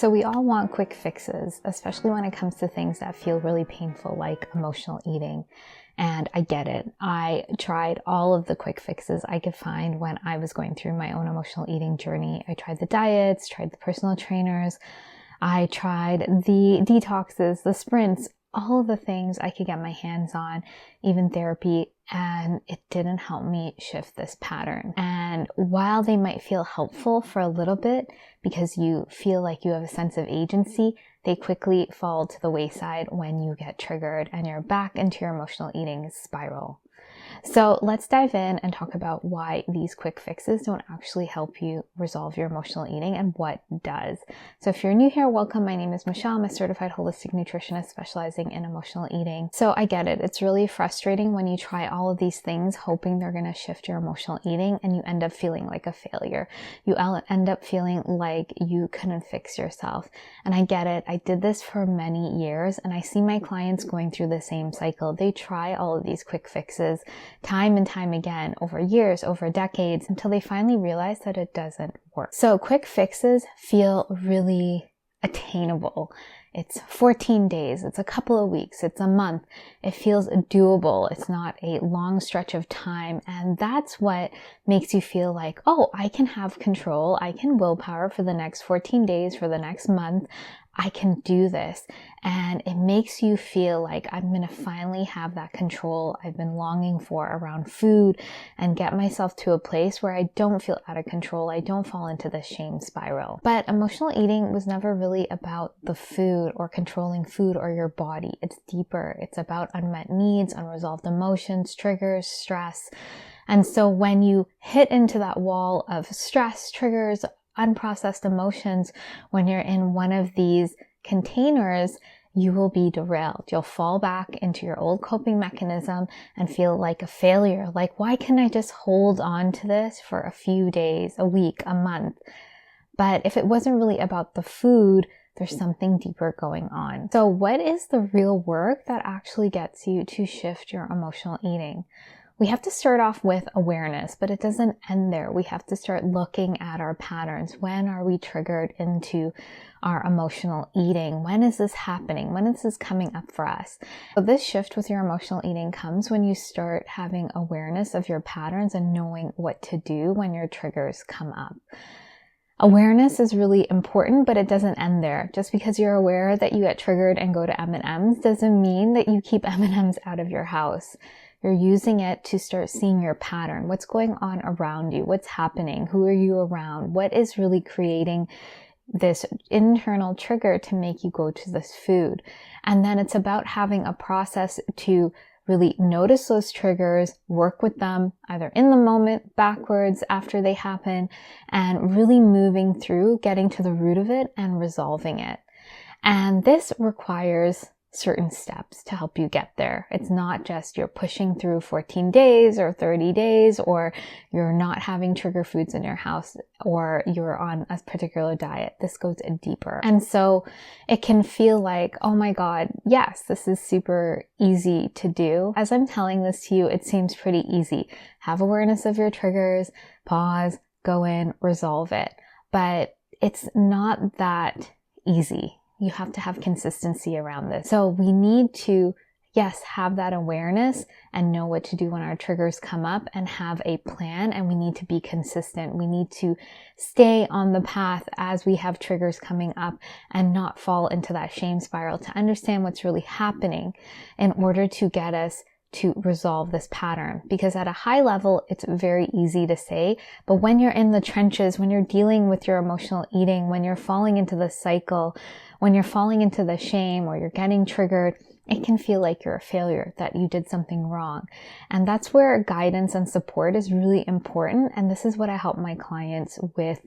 So we all want quick fixes, especially when it comes to things that feel really painful, like emotional eating. And I get it. I tried all of the quick fixes I could find when I was going through my own emotional eating journey. I tried the diets, tried the personal trainers, I tried the detoxes, the sprints, all of the things I could get my hands on, even therapy, and it didn't help me shift this pattern. And while they might feel helpful for a little bit because you feel like you have a sense of agency, they quickly fall to the wayside when you get triggered and you're back into your emotional eating spiral. So let's dive in and talk about why these quick fixes don't actually help you resolve your emotional eating and what does. So if you're new here, welcome. My name is Michelle. I'm a certified holistic nutritionist specializing in emotional eating. So I get it. It's really frustrating when you try all of these things hoping they're going to shift your emotional eating and you end up feeling like a failure. You end up feeling like you couldn't fix yourself. And I get it. I did this for many years and I see my clients going through the same cycle. They try all of these quick fixes time and time again over years, over decades, until they finally realize that it doesn't work. So quick fixes feel really attainable. It's 14 days, it's a couple of weeks, it's a month. It feels doable. It's not a long stretch of time. And that's what makes you feel like, oh, I can have control. I can willpower for the next 14 days, for the next month. I can do this. And it makes you feel like I'm going to finally have that control I've been longing for around food and get myself to a place where I don't feel out of control. I don't fall into the shame spiral. But emotional eating was never really about the food or controlling food or your body. It's deeper. It's about unmet needs, unresolved emotions, triggers, stress. And so when you hit into that wall of stress, triggers, unprocessed emotions, when you're in one of these containers, you will be derailed. You'll fall back into your old coping mechanism and feel like a failure. Like, why can't I just hold on to this for a few days, a week, a month? But if it wasn't really about the food, there's something deeper going on. So what is the real work that actually gets you to shift your emotional eating? We have to start off with awareness, but it doesn't end there. We have to start looking at our patterns. When are we triggered into our emotional eating? When is this happening? When is this coming up for us? So this shift with your emotional eating comes when you start having awareness of your patterns and knowing what to do when your triggers come up. Awareness is really important, but it doesn't end there. Just because you're aware that you get triggered and go to M&Ms doesn't mean that you keep M&Ms out of your house. You're using it to start seeing your pattern. What's going on around you? What's happening? Who are you around? What is really creating this internal trigger to make you go to this food? And then it's about having a process to really notice those triggers, work with them either in the moment, backwards, after they happen, and really moving through, getting to the root of it and resolving it. And this requires certain steps to help you get there. It's not just you're pushing through 14 days or 30 days, or you're not having trigger foods in your house, or you're on a particular diet. This goes deeper. And so it can feel like, oh my God, yes, this is super easy to do. As I'm telling this to you, it seems pretty easy. Have awareness of your triggers, pause, go in, resolve it. But it's not that easy. You have to have consistency around this. So we need to, yes, have that awareness and know what to do when our triggers come up and have a plan, and we need to be consistent. We need to stay on the path as we have triggers coming up and not fall into that shame spiral to understand what's really happening in order to get us to resolve this pattern. Because at a high level, it's very easy to say, but when you're in the trenches, when you're dealing with your emotional eating, when you're falling into the cycle, when you're falling into the shame or you're getting triggered, it can feel like you're a failure, that you did something wrong. And that's where guidance and support is really important. And this is what I help my clients with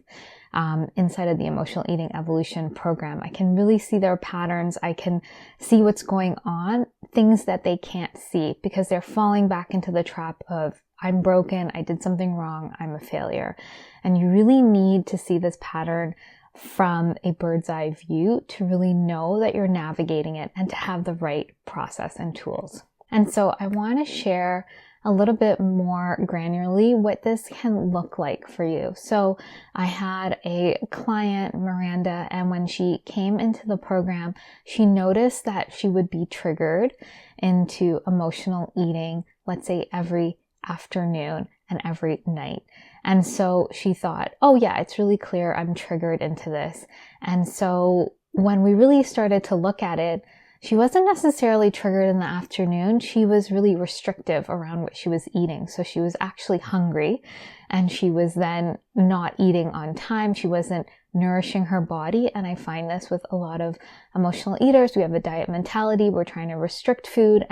inside of the Emotional Eating Evolution program. I can really see their patterns. I can see what's going on, things that they can't see because they're falling back into the trap of, I'm broken, I did something wrong, I'm a failure. And you really need to see this pattern from a bird's eye view to really know that you're navigating it and to have the right process and tools. And so I want to share a little bit more granularly what this can look like for you. So I had a client, Miranda, and when she came into the program, she noticed that she would be triggered into emotional eating, let's say every afternoon and every night. And so she thought, oh yeah, it's really clear I'm triggered into this. And so when we really started to look at it, she wasn't necessarily triggered in the afternoon. She was really restrictive around what she was eating. So she was actually hungry and she was then not eating on time. She wasn't nourishing her body. And I find this with a lot of emotional eaters. We have a diet mentality. We're trying to restrict food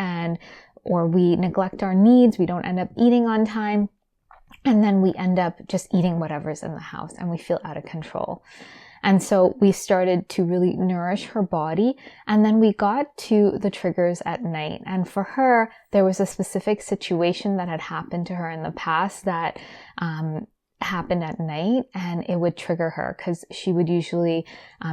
or we neglect our needs. We don't end up eating on time. And then we end up just eating whatever's in the house and we feel out of control. And so we started to really nourish her body. And then we got to the triggers at night. And for her, there was a specific situation that had happened to her in the past that happened at night, and it would trigger her because she would usually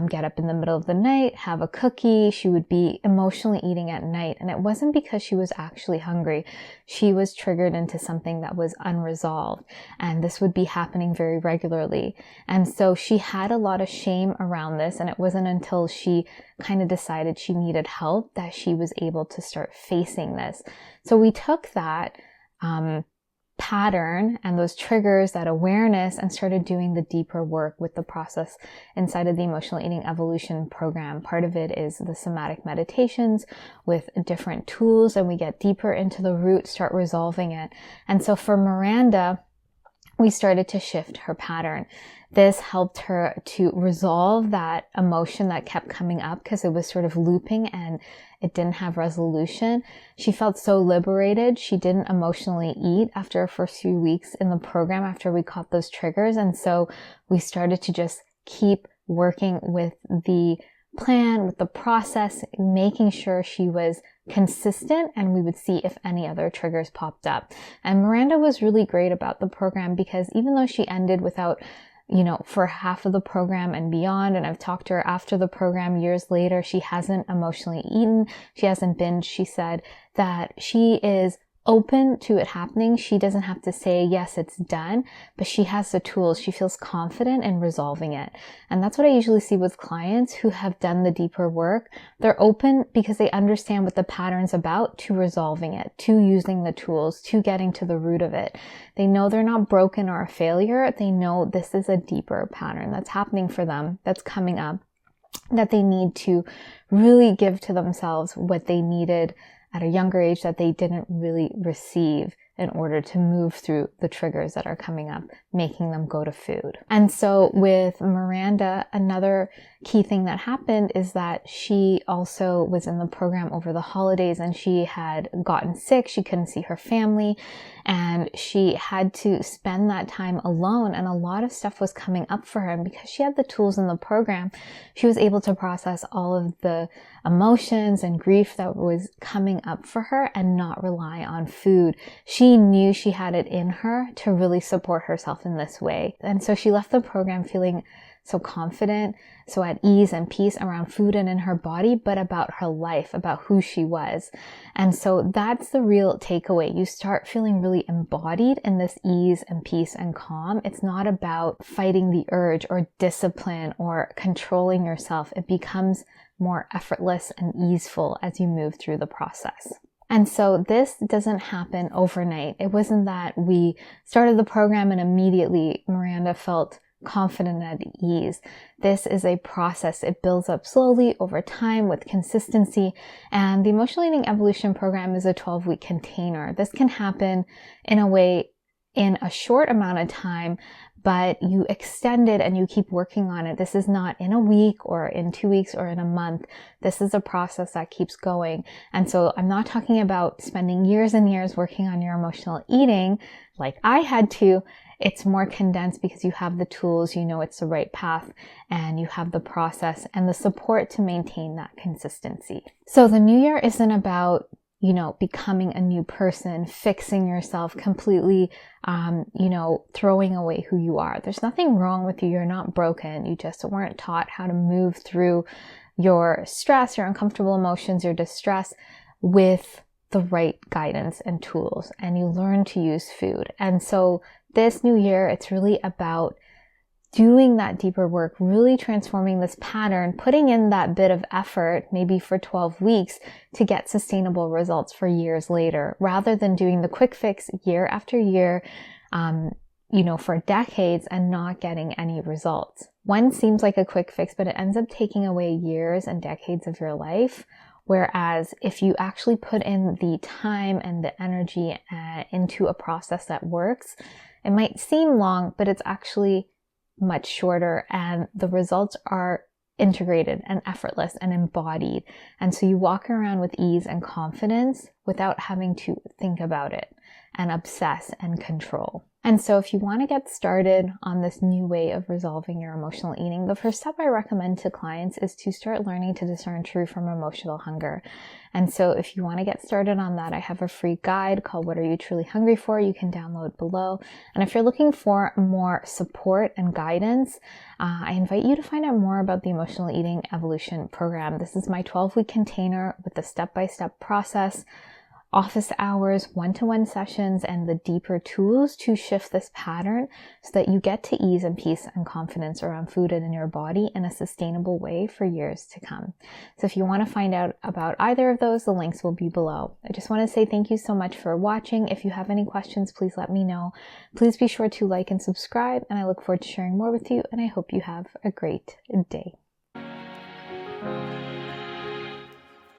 get up in the middle of the night, have a cookie. She would be emotionally eating at night. And it wasn't because she was actually hungry. She was triggered into something that was unresolved. And this would be happening very regularly. And so she had a lot of shame around this. And it wasn't until she kind of decided she needed help that she was able to start facing this. So we took that pattern and those triggers, that awareness, and started doing the deeper work with the process inside of the emotional eating evolution program. Part of it is the somatic meditations with different tools, and we get deeper into the root, start resolving it. And so for Miranda, we started to shift her pattern. This helped her to resolve that emotion that kept coming up because it was sort of looping and it didn't have resolution. She felt so liberated. She didn't emotionally eat after her first few weeks in the program after we caught those triggers. And so we started to just keep working with the plan, with the process, making sure she was consistent, and we would see if any other triggers popped up. And Miranda was really great about the program because even though she ended without for half of the program and beyond, and I've talked to her after the program years later, she hasn't emotionally eaten. She hasn't binged. She said that she is open to it happening. She doesn't have to say, yes, it's done, but she has the tools. She feels confident in resolving it. And that's what I usually see with clients who have done the deeper work. They're open because they understand what the pattern's about, to resolving it, to using the tools, to getting to the root of it. They know they're not broken or a failure. They know this is a deeper pattern that's happening for them, that's coming up, that they need to really give to themselves what they needed at a younger age that they didn't really receive in order to move through the triggers that are coming up, making them go to food. And so with Miranda, another key thing that happened is that she also was in the program over the holidays and she had gotten sick. She couldn't see her family and she had to spend that time alone, and a lot of stuff was coming up for her. And because she had the tools in the program, she was able to process all of the emotions and grief that was coming up for her and not rely on food. She knew she had it in her to really support herself in this way. And so she left the program feeling so confident, so at ease and peace around food and in her body, but about her life, about who she was. And so that's the real takeaway. You start feeling really embodied in this ease and peace and calm. It's not about fighting the urge or discipline or controlling yourself. It becomes more effortless and easeful as you move through the process. And so this doesn't happen overnight. It wasn't that we started the program and immediately Miranda felt confident and at ease. This is a process. It builds up slowly over time with consistency. And the Emotional Eating Evolution program is a 12-week container. This can happen in a way in a short amount of time, but you extend it and you keep working on it. This is not in a week or in 2 weeks or in a month. This is a process that keeps going. And so I'm not talking about spending years and years working on your emotional eating like I had to. It's more condensed because you have the tools, you know it's the right path, and you have the process and the support to maintain that consistency. So the new year isn't about becoming a new person, fixing yourself completely, throwing away who you are. There's nothing wrong with you. You're not broken. You just weren't taught how to move through your stress, your uncomfortable emotions, your distress with the right guidance and tools, and you learn to use food. And so this new year, it's really about doing that deeper work, really transforming this pattern, putting in that bit of effort, maybe for 12 weeks, to get sustainable results for years later, rather than doing the quick fix year after year, for decades and not getting any results. One seems like a quick fix, but it ends up taking away years and decades of your life. Whereas if you actually put in the time and the energy into a process that works, it might seem long, but it's actually much shorter, and the results are integrated and effortless and embodied. And so you walk around with ease and confidence without having to think about it and obsess and control. And so if you want to get started on this new way of resolving your emotional eating, the first step I recommend to clients is to start learning to discern true from emotional hunger. And so if you want to get started on that, I have a free guide called What Are You Truly Hungry For? You can download below. And if you're looking for more support and guidance, I invite you to find out more about the Emotional Eating Evolution Program. This is my 12-week container with the step-by-step process, office hours, one-to-one sessions, and the deeper tools to shift this pattern so that you get to ease and peace and confidence around food and in your body in a sustainable way for years to come. So if you want to find out about either of those, the links will be below. I just want to say thank you so much for watching. If you have any questions, please let me know. Please be sure to like and subscribe, and I look forward to sharing more with you, and I hope you have a great day.